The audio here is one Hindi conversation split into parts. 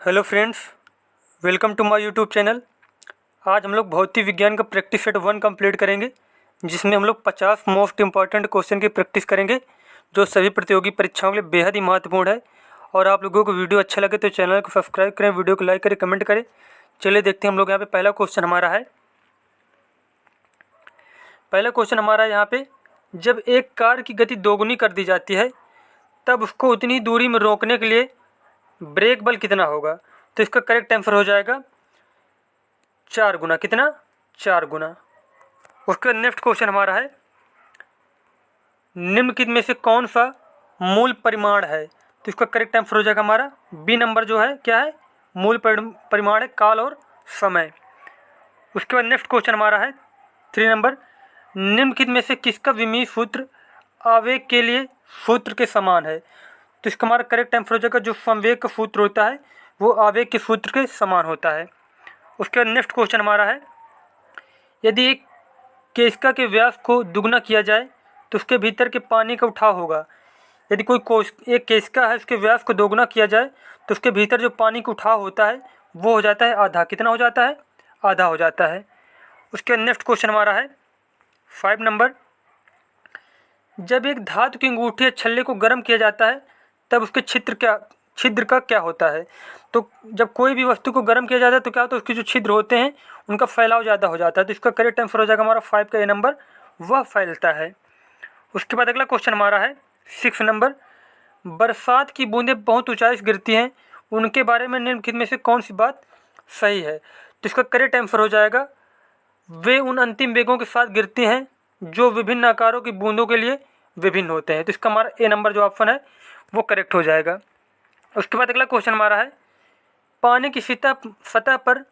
Hello friends, welcome to my YouTube channel. आज हम लोग भौतिक विज्ञान का प्रैक्टिस सेट 1 कंप्लीट करेंगे, जिसमें हम लोग 50 मोस्ट इंपॉर्टेंट क्वेश्चन की प्रैक्टिस करेंगे, जो सभी प्रतियोगी परीक्षाओं के लिए बेहद ही महत्वपूर्ण है। और आप लोगों को वीडियो अच्छा लगे तो चैनल को सब्सक्राइब करें, वीडियो को लाइक करें, कमेंट करें। चलिए देखते हैं हम लोग यहाँ पे पहला क्वेश्चन हमारा है। पहला क्वेश्चन हमारा यहाँ पे, जब एक कार की गति दोगुनी कर दी जाती है तब उसको उतनी दूरी में रोकने के लिए ब्रेक बल कितना होगा? तो इसका करेक्ट आंसर हो जाएगा 4 गुना। कितना? 4 गुना। उसका नेक्स्ट क्वेश्चन हमारा है, निम्नलिखित में से कौन सा मूल परिमाण है? तो इसका करेक्ट आंसर हो जाएगा हमारा बी नंबर, जो है क्या है? मूल परिमाण है काल और समय। उसके बाद नेक्स्ट क्वेश्चन हमारा है 3 नंबर, निम्नलिखित में से किसका विमीय सूत्र आवेग के लिए सूत्र के समान है? तो इसका हमारा करेक्ट आंसर हो जाएगा जो संवेग का सूत्र होता है वो आवेग के सूत्र के समान होता है। उसके बाद नेक्स्ट क्वेश्चन हमारा है, यदि एक केशिका के व्यास को दुगना किया जाए तो उसके भीतर के पानी का उठाव होगा। यदि एक केशिका है, उसके व्यास को दोगुना किया जाए तो उसके भीतर जो पानी का उठाव होता है वो हो जाता है आधा। कितना हो जाता है? आधा हो जाता है। उसके बाद नेक्स्ट क्वेश्चन हमारा है 5 नंबर, जब एक धातु की अंगूठी या छल्ले को गर्म किया जाता है तब उसके छिद्र का क्या होता है? तो जब कोई भी वस्तु को गर्म किया जाता है तो क्या होता है? उसके जो छिद्र होते हैं उनका फैलाव ज़्यादा हो जाता है। तो इसका करेक्ट आंसर हो जाएगा हमारा 5 का ए नंबर, वह फैलता है। उसके बाद अगला क्वेश्चन हमारा है 6 नंबर, बरसात की बूंदें बहुत ऊंचाई से गिरती हैं, उनके बारे में निम्नलिखित में से कौन सी बात सही है? तो इसका करेक्ट आंसर हो जाएगा, वे उन अंतिम वेगों के साथ गिरती हैं जो विभिन्न आकारों की बूंदों के लिए विभिन्न होते हैं। तो इसका हमारा ए नंबर जो ऑप्शन है वो करेक्ट हो जाएगा। उसके बाद अगला क्वेश्चन हमारा है, पानी की सतह पर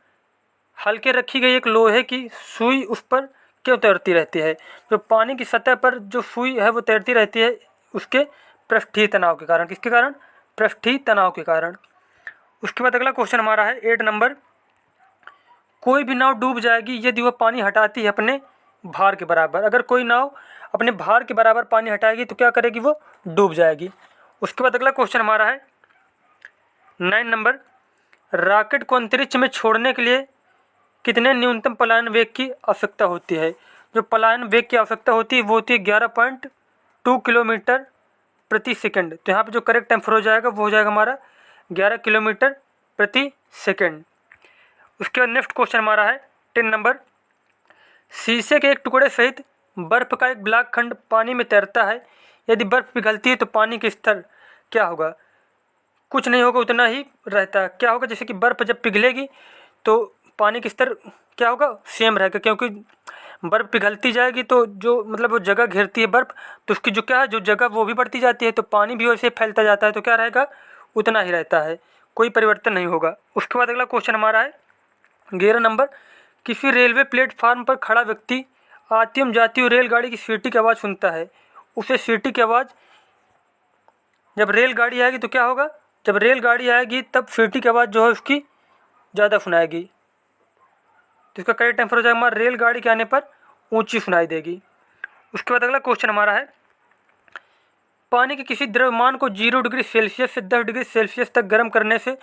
हल्के रखी गई एक लोहे की सुई उस पर क्यों तैरती रहती है? जो पानी की सतह पर जो सुई है वो तैरती रहती है उसके पृष्ठीय तनाव के कारण। किसके कारण? पृष्ठीय तनाव के कारण। उसके बाद अगला क्वेश्चन हमारा है 8 नंबर, कोई भी नाव डूब जाएगी यदि वह पानी हटाती है अपने भार के बराबर। अगर कोई नाव अपने भार के बराबर पानी हटाएगी तो क्या करेगी? वो डूब जाएगी। उसके बाद अगला क्वेश्चन हमारा है 9 नंबर, रॉकेट को अंतरिक्ष में छोड़ने के लिए कितने न्यूनतम पलायन वेग की आवश्यकता होती है? जो पलायन वेग की आवश्यकता होती है वो होती है 11.2 किलोमीटर प्रति सेकंड। तो यहाँ पे जो करेक्ट आंसर हो जाएगा वो हो जाएगा हमारा 11 किलोमीटर प्रति सेकंड। उसके बाद नेक्स्ट क्वेश्चन हमारा है 10 नंबर, शीशे के एक टुकड़े सहित बर्फ का एक ब्लॉक खंड पानी में तैरता है, यदि बर्फ पिघलती है तो पानी का स्तर क्या होगा? कुछ नहीं होगा, उतना ही रहता है। क्या होगा? जैसे कि बर्फ जब पिघलेगी तो पानी का स्तर क्या होगा? सेम रहेगा, क्योंकि बर्फ पिघलती जाएगी तो जो मतलब वो जगह घेरती है बर्फ, तो उसकी जो क्या है जो जगह वो भी बढ़ती जाती है, तो पानी भी वैसे फैलता जाता है। तो क्या रहेगा? उतना ही रहता है, कोई परिवर्तन नहीं होगा। उसके बाद अगला क्वेश्चन हमारा है 11 नंबर, किसी रेलवे प्लेटफार्म पर खड़ा व्यक्ति आती एवं जाती हुई रेलगाड़ी की सीटी की आवाज़ सुनता है, उसे सीटी की आवाज़ जब रेलगाड़ी आएगी तो क्या होगा? जब रेलगाड़ी आएगी तब सीटी की आवाज़ जो है उसकी ज़्यादा सुनाएगी। तो इसका करेक्ट आंसर हो जाएगा हमारा रेलगाड़ी के आने पर ऊंची सुनाई देगी। उसके बाद अगला क्वेश्चन हमारा है, पानी के किसी द्रव्यमान को 0 डिग्री सेल्सियस से 10 डिग्री सेल्सियस तक गर्म करने से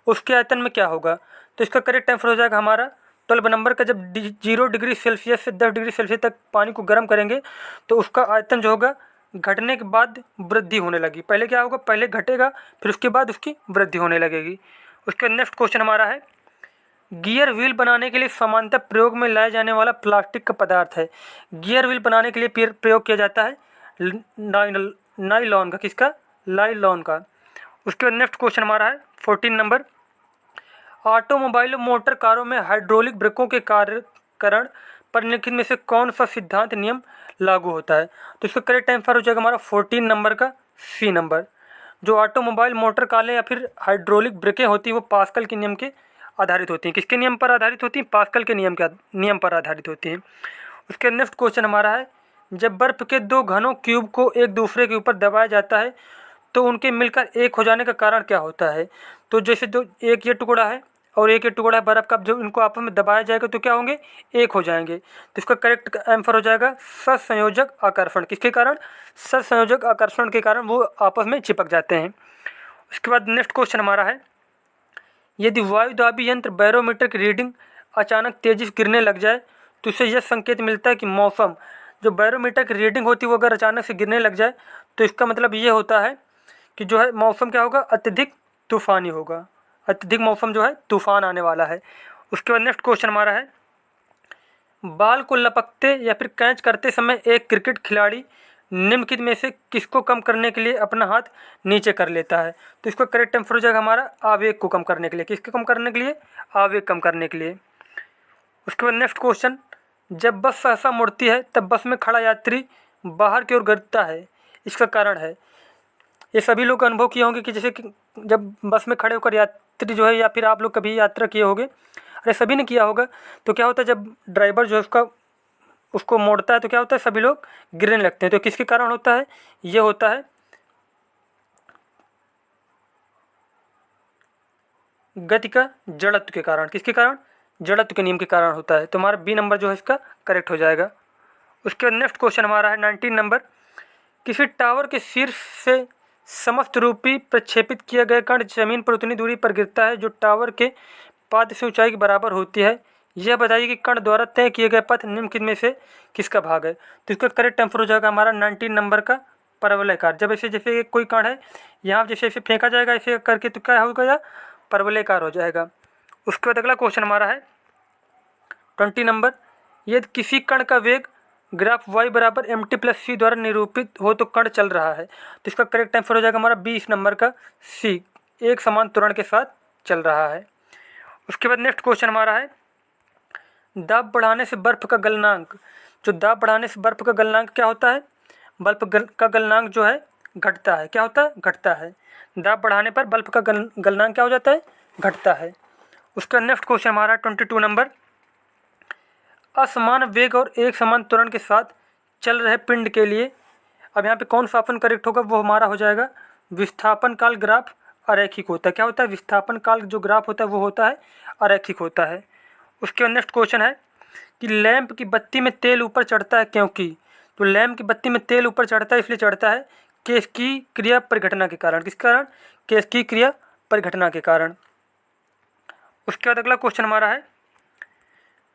उसके आयतन में क्या होगा? तो इसका करेक्ट आंसर हो जाएगा हमारा 12 नंबर का, जब 0 डिग्री सेल्सियस से 10 डिग्री सेल्सियस तक पानी को गर्म करेंगे तो उसका आयतन जो होगा घटने के बाद वृद्धि होने लगी। पहले क्या होगा? पहले घटेगा, फिर उसके बाद उसकी वृद्धि होने लगेगी। उसके नेक्स्ट क्वेश्चन हमारा है, गियर व्हील बनाने के लिए समानांतर प्रयोग में लाया जाने वाला प्लास्टिक का पदार्थ है। गियर व्हील बनाने के लिए प्रयोग किया जाता है नाइलॉन का। किसका? नाइलॉन का। उसके बाद नेक्स्ट क्वेश्चन हमारा है 14 नंबर, ऑटोमोबाइल मोटर कारों में हाइड्रोलिक ब्रेकों के कार्यकरण पर निम्नलिखित में से कौन सा सिद्धांत नियम लागू होता है? तो इसका करेक्ट आंसर हो जाएगा हमारा 14 नंबर का सी नंबर। जो ऑटोमोबाइल मोटर कारें या फिर हाइड्रोलिक ब्रेकें होती हैं वो पास्कल के नियम के आधारित होती हैं। किसके नियम पर आधारित होती हैं? पास्कल के नियम पर आधारित होती हैं। उसके नेक्स्ट क्वेश्चन हमारा है, जब बर्फ के दो घनों क्यूब को एक दूसरे के ऊपर दबाया जाता है तो उनके मिलकर एक हो जाने का कारण क्या होता है? तो जैसे जो एक ये टुकड़ा है और एक ये टुकड़ा है बर्फ का, जो इनको आपस में दबाया जाएगा तो क्या होंगे? एक हो जाएंगे। तो इसका करेक्ट आंसर हो जाएगा सहसंयोजक आकर्षण। किसके कारण? सहसंयोजक आकर्षण के कारण वो आपस में चिपक जाते हैं। उसके बाद नेक्स्ट क्वेश्चन हमारा है, यदि वायुदाबी यंत्र बैरोमीटर की रीडिंग अचानक तेजी से गिरने लग जाए तो इससे यह संकेत मिलता है कि मौसम, जो बैरोमीटर की रीडिंग होती है वो अगर अचानक से गिरने लग जाए तो इसका मतलब ये होता है कि जो है मौसम क्या होगा, अत्यधिक तूफ़ानी होगा, अत्यधिक मौसम जो है तूफ़ान आने वाला है। उसके बाद नेक्स्ट क्वेश्चन हमारा है, बाल को लपकते या फिर कैच करते समय एक क्रिकेट खिलाड़ी निम्नलिखित में से किसको कम करने के लिए अपना हाथ नीचे कर लेता है? तो इसका करेक्ट आंसर हो जाएगा हमारा आवेग को कम करने के लिए। किसको कम करने के लिए? आवेग कम करने के लिए। उसके बाद नेक्स्ट क्वेश्चन, जब बस सहसा मुड़ती है तब बस में खड़ा यात्री बाहर की ओर गिरता है, इसका कारण है? ये सभी लोग अनुभव किए होंगे कि जैसे कि जब बस में खड़े होकर यात्री जो है, या फिर आप लोग कभी यात्रा किए होंगे, अरे सभी ने किया होगा, तो क्या होता है जब ड्राइवर जो है उसको मोड़ता है तो क्या होता है, सभी लोग गिरने लगते हैं। तो किसके कारण होता है? ये होता है गति का जड़त्व के कारण। किसके कारण? जड़त्व के नियम के कारण होता है। तो हमारा बी नंबर जो है इसका करेक्ट हो जाएगा। उसके बाद नेक्स्ट क्वेश्चन हमारा है 19 नंबर, किसी टावर के शीर्ष से समस्त रूपी प्रक्षेपित किया गया कण जमीन पर उतनी दूरी पर गिरता है जो टावर के पाद से ऊंचाई के बराबर होती है। यह बताइए कि कण द्वारा तय किए गए पथ निम्नलिखित में से किसका भाग है? तो इसका करेक्ट आंसर हो जाएगा हमारा 19 नंबर का परवलयकार। जब ऐसे जैसे कोई कण है यहाँ जैसे ऐसे फेंका जाएगा ऐसे करके तो क्या होगा, या परवलयकार हो जाएगा। उसके बाद अगला क्वेश्चन हमारा है 20 नंबर, यदि किसी कण का वेग ग्राफ y बराबर mt+c द्वारा निरूपित हो तो कण चल रहा है। तो इसका करेक्ट आंसर हो जाएगा हमारा 20 नंबर का सी, एक समान त्वरण के साथ चल रहा है। उसके बाद नेक्स्ट क्वेश्चन हमारा है, दाब बढ़ाने से बर्फ का गलनांक, जो दाब बढ़ाने से बर्फ का गलनांक क्या होता है? बर्फ का गलनांक जो है घटता है। क्या होता है? घटता है। दाब बढ़ाने पर बर्फ का गलनांक क्या हो जाता है? घटता है। उसका नेक्स्ट क्वेश्चन हमारा 22 नंबर, असमान वेग और एक समान त्वरण के साथ चल रहे पिंड के लिए, अब यहाँ पे कौन सा ऑप्शन करेक्ट होगा? वो हमारा हो जाएगा विस्थापन काल ग्राफ अरैखिक होता है। क्या होता है? विस्थापन काल जो ग्राफ होता है वो होता है अरैखिक होता है। उसके बाद नेक्स्ट क्वेश्चन है कि लैंप की बत्ती में तेल ऊपर चढ़ता है क्योंकि, तो लैंप की बत्ती में तेल ऊपर चढ़ता है इसलिए चढ़ता है केशकीय क्रिया परिघटना के कारण। किस कारण? केशकीय क्रिया परिघटना के कारण। उसके बाद अगला क्वेश्चन हमारा है,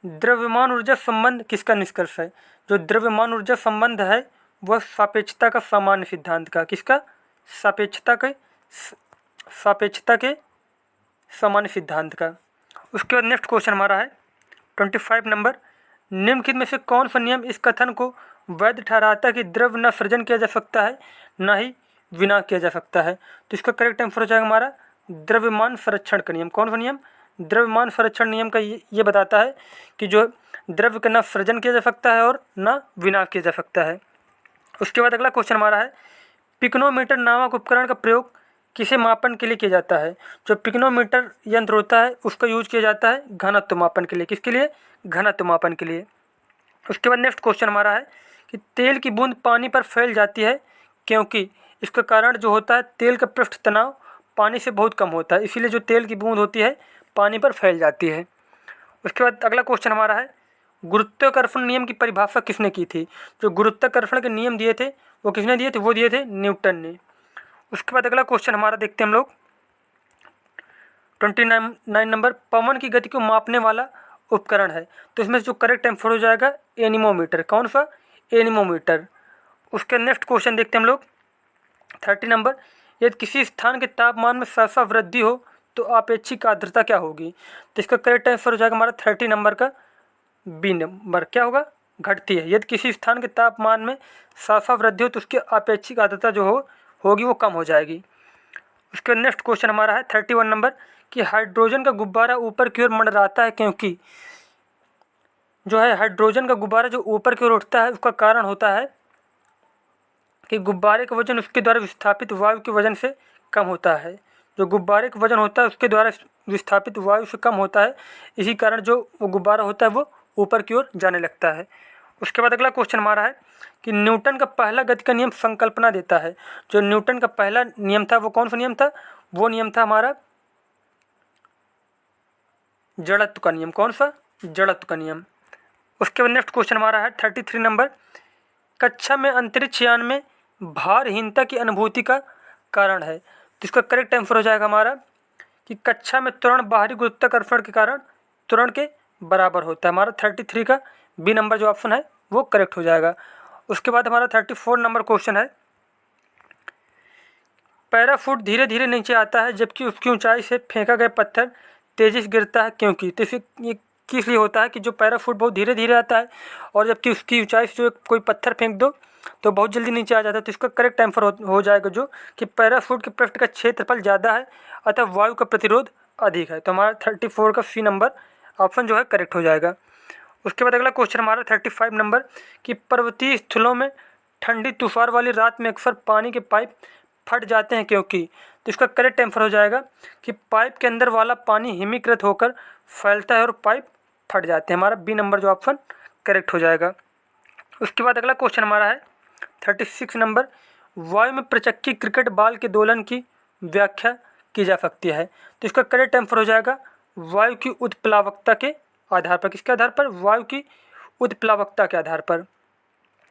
द्रव्यमान ऊर्जा संबंध किसका निष्कर्ष है? जो द्रव्यमान ऊर्जा संबंध है वह सापेक्षता का सामान्य सिद्धांत का, किसका? सापेक्षता के सामान्य सिद्धांत का। उसके बाद नेक्स्ट क्वेश्चन हमारा है 25 नंबर, निम्नलिखित में से कौन सा नियम इस कथन को वैध ठहराता है कि द्रव्य न सृजन किया जा सकता है न ही विनाश किया जा सकता है? तो इसका करेक्ट आंसर हो जाएगा हमारा द्रव्यमान संरक्षण का नियम। कौन सा नियम? द्रव्यमान संरक्षण नियम का ये बताता है कि जो द्रव्य का न सृजन किया जा सकता है और न विनाश किया जा सकता है। उसके बाद अगला क्वेश्चन हमारा है, पिक्नोमीटर नामक उपकरण का प्रयोग किसे मापन के लिए किया जाता है? जो पिक्नोमीटर यंत्र होता है उसका यूज किया जाता है घनत्व मापन के लिए। किसके लिए? घनत्व मापन के लिए। उसके बाद नेक्स्ट क्वेश्चन हमारा है कि तेल की बूंद पानी पर फैल जाती है क्योंकि, इसका कारण जो होता है तेल का पृष्ठ तनाव पानी से बहुत कम होता है, इसीलिए जो तेल की बूंद होती है पानी पर फैल जाती है। उसके बाद अगला क्वेश्चन हमारा है, गुरुत्वाकर्षण नियम की परिभाषा किसने की थी? जो गुरुत्वाकर्षण के नियम दिए थे वो किसने दिए थे? वो दिए थे न्यूटन ने। उसके बाद अगला क्वेश्चन हमारा देखते हैं हम लोग 29 नंबर, पवन की गति को मापने वाला उपकरण है। तो इसमें जो करेक्ट आंसर हो जाएगा एनीमोमीटर। कौन सा? एनीमोमीटर। उसके नेक्स्ट क्वेश्चन देखते हैं हम लोग 30 नंबर, यदि किसी स्थान के तापमान में सहसा वृद्धि हो तो आपेक्षिक आर्द्रता क्या होगी? तो इसका करेक्ट आंसर हो जाएगा हमारा 30 नंबर का बी नंबर। क्या होगा? घटती है। यदि किसी स्थान के तापमान में सहसा वृद्धि हो तो उसकी आपेक्षिक आर्द्रता जो होगी वो कम हो जाएगी। उसके नेक्स्ट क्वेश्चन हमारा है 31 नंबर, कि हाइड्रोजन का गुब्बारा ऊपर की ओर मंडराता है क्योंकि, जो है हाइड्रोजन का गुब्बारा जो ऊपर की ओर उठता है उसका कारण होता है कि गुब्बारे का वजन उसके द्वारा विस्थापित वायु के वजन से कम होता है। जो गुब्बारे का वजन होता है उसके द्वारा विस्थापित वायु से कम होता है, इसी कारण जो वो गुब्बारा होता है वो ऊपर की ओर जाने लगता है। उसके बाद अगला क्वेश्चन हमारा है कि न्यूटन का पहला गति का नियम संकल्पना देता है। जो न्यूटन का पहला नियम था वो कौन सा नियम था? वो नियम था हमारा जड़त्व का नियम। कौन सा? जड़त्व का नियम। उसके बाद नेक्स्ट क्वेश्चन हमारा है 33 नंबर, कक्षा में अंतरिक्ष यान में भारहीनता की अनुभूति का कारण है। तो इसका करेक्ट आंसर हो जाएगा हमारा कि कक्षा में त्वरण बाहरी गुरुत्वाकर्षण के कारण त्वरण के बराबर होता है। हमारा 33 का बी नंबर जो ऑप्शन है वो करेक्ट हो जाएगा। उसके बाद हमारा 34 नंबर क्वेश्चन है, पैराफूट धीरे धीरे नीचे आता है जबकि उसकी ऊंचाई से फेंका गया पत्थर तेजी से गिरता है, क्योंकि? तो इसे ये किस लिए होता है कि जो पैराफूट बहुत धीरे धीरे आता है और जबकि उसकी ऊंचाई से जो कोई पत्थर फेंक दो तो बहुत जल्दी नीचे आ जाता है। तो इसका करेक्ट आंसर हो जाएगा जो कि पैराफूट के पृष्ठ का क्षेत्रफल ज़्यादा है अतः वायु का प्रतिरोध अधिक है। तो हमारा 34 का सी नंबर ऑप्शन जो है करेक्ट हो जाएगा। उसके बाद अगला क्वेश्चन हमारा 35 नंबर कि पर्वतीय स्थलों में ठंडी तूफान वाली रात में अक्सर पानी के पाइप फट जाते हैं, क्योंकि? तो इसका करेक्ट आंसर हो जाएगा कि पाइप के अंदर वाला पानी हिमीकृत होकर फैलता है और पाइप फट जाते हैं। हमारा बी नंबर जो ऑप्शन करेक्ट हो जाएगा। उसके बाद अगला क्वेश्चन हमारा है 36 नंबर, वायु में प्रचक्की क्रिकेट बॉल के दोलन की व्याख्या की जा सकती है। तो इसका करेक्ट आंसर हो जाएगा वायु की उत्प्लावकता के आधार पर। किसके आधार पर? वायु की उत्प्लावकता के आधार पर।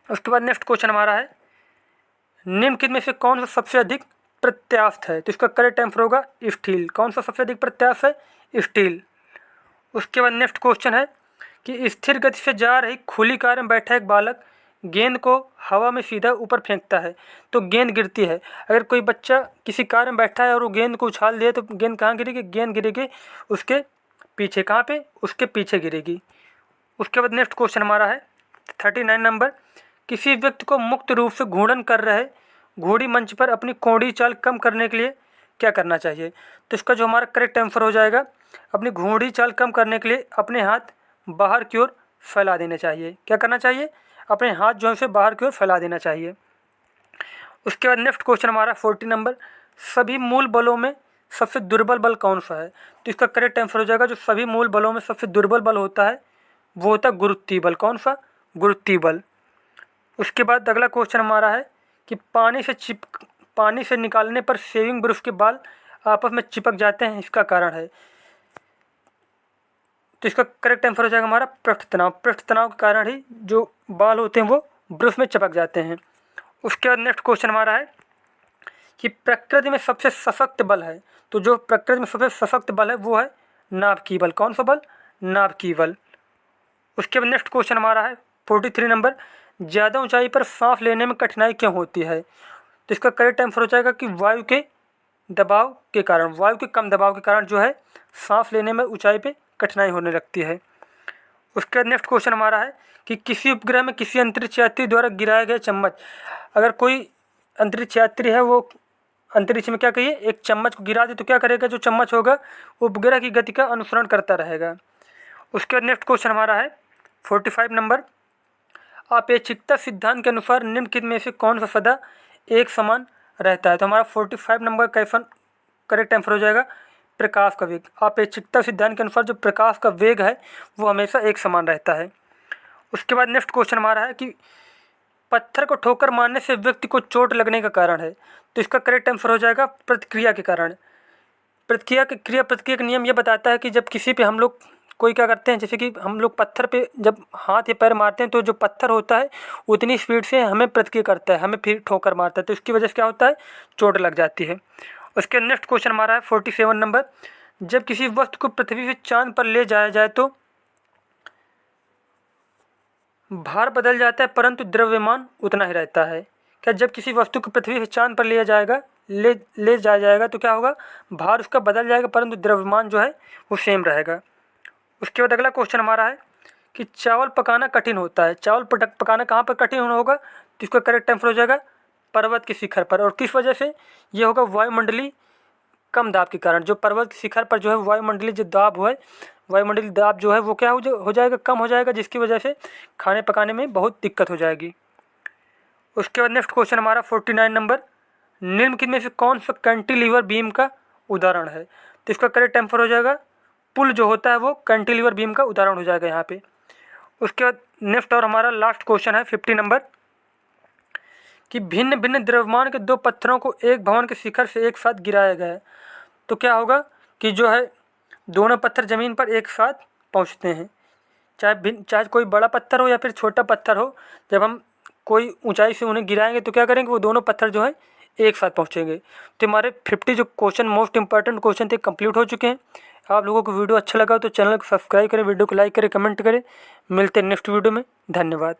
उसके बाद नेक्स्ट क्वेश्चन हमारा है, निम्नलिखित में से कौन सा सबसे अधिक प्रत्यास्थ है? तो इसका करेक्ट आंसर होगा स्टील। कौन सा सबसे अधिक प्रत्यास्थ है? स्टील। उसके बाद नेक्स्ट क्वेश्चन है कि स्थिर गति से जा रही खुली कार में बैठा एक बालक गेंद को हवा में सीधा ऊपर फेंकता है तो गेंद गिरती है। अगर कोई बच्चा किसी कार में बैठा है और वो गेंद को उछाल दे तो गेंद कहाँ गिरेगी? गेंद गिरेगी उसके पीछे। कहाँ पे? उसके पीछे गिरेगी। उसके बाद नेक्स्ट क्वेश्चन हमारा है 39 नंबर, किसी व्यक्ति को मुक्त रूप से घूर्णन कर रहे घोड़ी मंच पर अपनी कोड़ी चाल कम करने के लिए क्या करना चाहिए? तो इसका जो हमारा करेक्ट आंसर हो जाएगा, अपनी घोड़ी चाल कम करने के लिए अपने हाथ बाहर की ओर फैला देने चाहिए। क्या करना चाहिए? अपने हाथ जो है बाहर की ओर फैला देना चाहिए। उसके बाद नेक्स्ट क्वेश्चन हमारा 40 नंबर, सभी मूल बलों में सबसे दुर्बल बल कौन सा है? तो इसका करेक्ट आंसर हो जाएगा जो सभी मूल बलों में सबसे दुर्बल बल होता है वो होता है गुरुत्वीय बल। कौन सा? गुरुत्वीय बल। उसके बाद अगला क्वेश्चन हमारा है कि पानी से निकालने पर शेविंग ब्रश के बाल आपस में चिपक जाते हैं, इसका कारण है? तो इसका करेक्ट आंसर हो जाएगा हमारा पृष्ठ तनाव। पृष्ठ तनाव के कारण ही जो बाल होते हैं वो ब्रश में चिपक जाते हैं। उसके बाद नेक्स्ट क्वेश्चन हमारा है कि प्रकृति में सबसे सशक्त बल है, तो जो प्रकृति में सबसे सशक्त बल है वो है नाभिकीय बल। कौन सा बल? नाभिकीय बल। उसके बाद नेक्स्ट क्वेश्चन हमारा है 43 नंबर, ज़्यादा ऊंचाई पर सांस लेने में कठिनाई क्यों होती है? तो इसका करेक्ट आंसर हो जाएगा कि वायु के दबाव के कारण, वायु के कम दबाव के कारण जो है सांस लेने में ऊंचाई पे कठिनाई होने लगती है। उसके बाद नेक्स्ट क्वेश्चन हमारा है कि किसी उपग्रह में किसी अंतरिक्ष यात्री द्वारा गिराए गए चम्मच, अगर कोई अंतरिक्ष यात्री है वो अंतरिक्ष में क्या कहिए एक चम्मच को गिरा दे तो क्या करेगा? जो चम्मच होगा उपग्रह की गति का अनुसरण करता रहेगा। उसके बाद नेक्स्ट क्वेश्चन हमारा है 45 नंबर, अपेक्षिकता सिद्धांत के अनुसार निम्नलिखित में से कौन सा सदा एक समान रहता है? तो हमारा 45 नंबर का करेक्ट आंसर हो जाएगा प्रकाश का वेग। अपेक्षिकता सिद्धांत के अनुसार जो प्रकाश का वेग है वो हमेशा एक समान रहता है। उसके बाद नेक्स्ट क्वेश्चन हमारा है कि पत्थर को ठोकर मारने से व्यक्ति को चोट लगने का कारण है? तो इसका करेक्ट आंसर हो जाएगा प्रतिक्रिया के कारण। प्रतिक्रिया का नियम ये बताता है कि जब किसी पे हम लोग कोई क्या करते हैं, जैसे कि हम लोग पत्थर पे जब हाथ या पैर मारते हैं तो जो पत्थर होता है उतनी स्पीड से हमें प्रतिक्रिया करता है, हमें फिर ठोकर मारता है, तो इसकी वजह से क्या होता है? चोट लग जाती है। उसके नेक्स्ट क्वेश्चन हमारा है 47 नंबर, जब किसी वस्तु को पृथ्वी से चांद पर ले जाया जाए तो भार बदल जाता है परंतु द्रव्यमान उतना ही रहता है। क्या जब किसी वस्तु को पृथ्वी से चांद पर ले जाया जाएगा तो क्या होगा? भार उसका बदल जाएगा परंतु द्रव्यमान जो है वो सेम रहेगा। उसके बाद अगला क्वेश्चन हमारा है कि चावल पकाना कठिन होता है, चावल पकाना कहाँ पर कठिन होगा? तो इसका करेक्ट आंसर हो जाएगा पर्वत के शिखर पर। और किस वजह से? ये होगा वायुमंडलीय कम दाब के कारण। जो पर्वत के शिखर पर जो है वायुमंडलीय जो दाब है, वायुमंडलीय दाब जो है वो क्या हो जाएगा? कम हो जाएगा, जिसकी वजह से खाने पकाने में बहुत दिक्कत हो जाएगी। उसके बाद नेक्स्ट क्वेश्चन हमारा 49 नंबर, निम्नलिखित में से कौन सा कैंटिलीवर बीम का उदाहरण है? तो इसका करेक्ट आंसर हो जाएगा पुल जो होता है वो कैंटिलीवर बीम का उदाहरण हो जाएगा यहाँ पे। उसके बाद नेक्स्ट और हमारा लास्ट क्वेश्चन है 50 नंबर कि भिन्न भिन्न द्रव्यमान के दो पत्थरों को एक भवन के शिखर से एक साथ गिराया गया है तो क्या होगा कि जो है दोनों पत्थर ज़मीन पर एक साथ पहुँचते हैं, चाहे कोई बड़ा पत्थर हो या फिर छोटा पत्थर हो, जब हम कोई ऊंचाई से उन्हें गिराएंगे तो क्या करेंगे? वो दोनों पत्थर जो है एक साथ पहुँचेंगे। तो हमारे 50 जो क्वेश्चन मोस्ट इंपॉर्टेंट क्वेश्चन थे कंप्लीट हो चुके हैं। आप लोगों को वीडियो अच्छा लगा तो चैनल को सब्सक्राइब करें, वीडियो को लाइक करें, कमेंट करें। मिलते हैं नेक्स्ट वीडियो में। धन्यवाद।